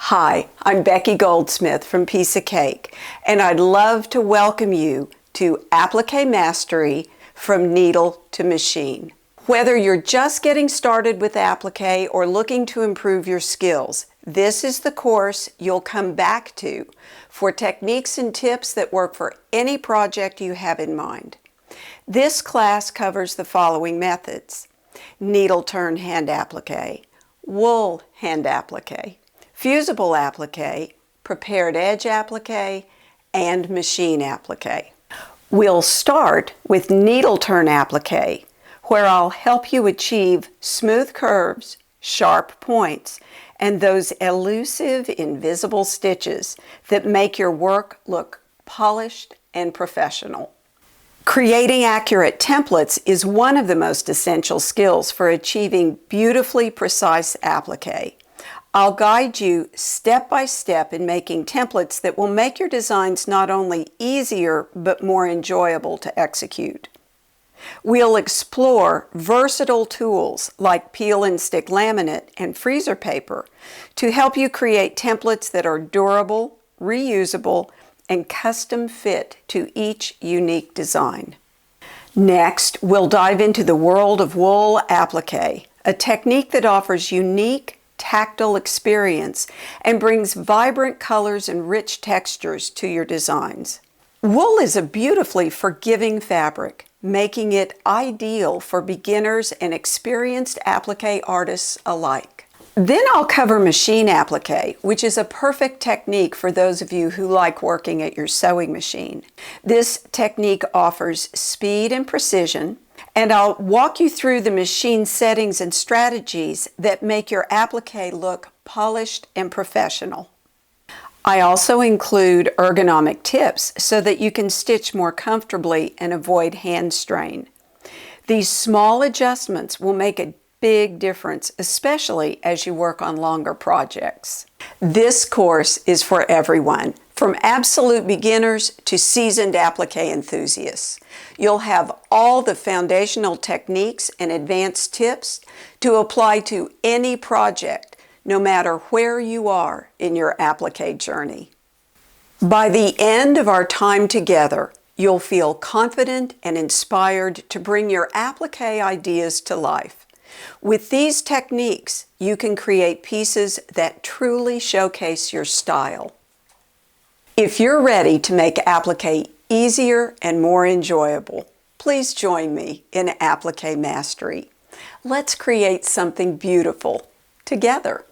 Hi, I'm Becky Goldsmith from Piece of Cake, and I'd love to welcome you to Applique Mastery from Needle to Machine. Whether you're just getting started with applique or looking to improve your skills, this is the course you'll come back to for techniques and tips that work for any project you have in mind. This class covers the following methods: needle turn hand applique, wool hand applique, fusible applique, prepared edge applique, and machine applique. We'll start with needle turn applique, where I'll help you achieve smooth curves, sharp points, and those elusive, invisible stitches that make your work look polished and professional. Creating accurate templates is one of the most essential skills for achieving beautifully precise applique. I'll guide you step by step in making templates that will make your designs not only easier but more enjoyable to execute. We'll explore versatile tools like peel and stick laminate and freezer paper to help you create templates that are durable, reusable, and custom fit to each unique design. Next, we'll dive into the world of wool applique, a technique that offers unique tactile experience and brings vibrant colors and rich textures to your designs. Wool is a beautifully forgiving fabric, making it ideal for beginners and experienced applique artists alike. Then I'll cover machine applique, which is a perfect technique for those of you who like working at your sewing machine. This technique offers speed and precision, and I'll walk you through the machine settings and strategies that make your applique look polished and professional. I also include ergonomic tips so that you can stitch more comfortably and avoid hand strain. These small adjustments will make a big difference, especially as you work on longer projects. This course is for everyone, from absolute beginners to seasoned applique enthusiasts. You'll have all the foundational techniques and advanced tips to apply to any project, no matter where you are in your applique journey. By the end of our time together, you'll feel confident and inspired to bring your applique ideas to life. With these techniques, you can create pieces that truly showcase your style. If you're ready to make applique easier and more enjoyable, please join me in Applique Mastery. Let's create something beautiful together.